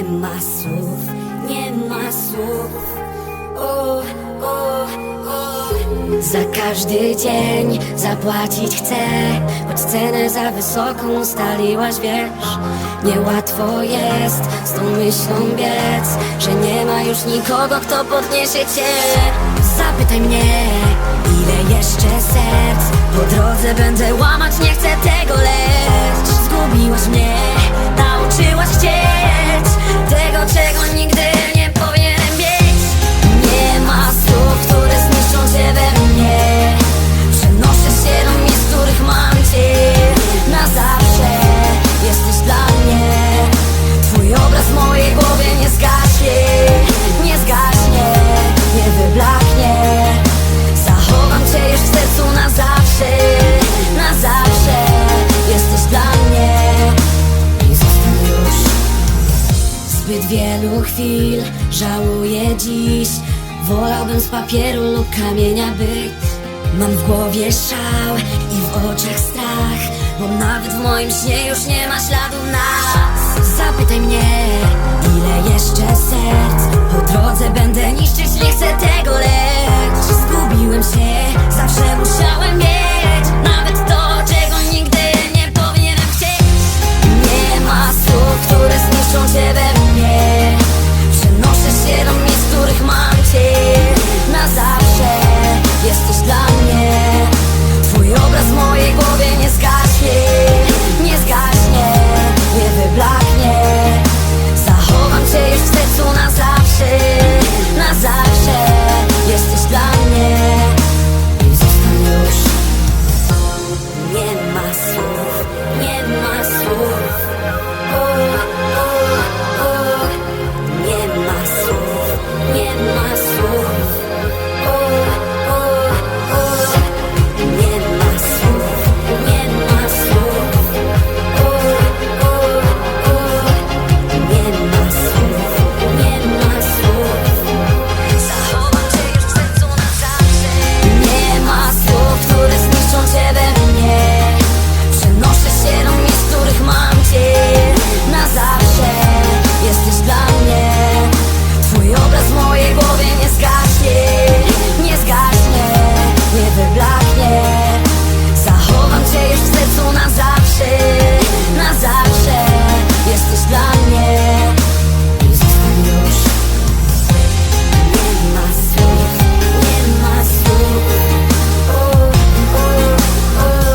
ma słów, nie ma słów. O, o, o. Za każdy dzień zapłacić chcę, choć cenę za wysoką ustaliłaś, wiesz. Niełatwo jest z tą myślą biec, że nie ma już nikogo, kto podniesie cię. Zapytaj mnie, ile jeszcze serc po drodze będę łamać, nie chcę tego, lecz zgubiłaś mnie, nauczyłaś chcieć tego, czego nigdy nie powinienem mieć. Nie ma słów, które zniszczą cię we mnie. Przenoszę się do miejsc, w których mam cię na zawsze. Jesteś dla mnie. Twój obraz w mojej głowie nie zgaśnie, nie zgaśnie, nie wyblaknie. Zachowam cię już w sercu na zawsze, na zawsze. Jesteś dla mnie i zostań już. Zbyt wielu chwil żałuję dziś. Wolałbym z papieru lub kamienia być. Mam w głowie szał i w oczach strach, bo nawet w moim śnie już nie ma śladu nas. Zapytaj mnie, ile jeszcze serc po drodze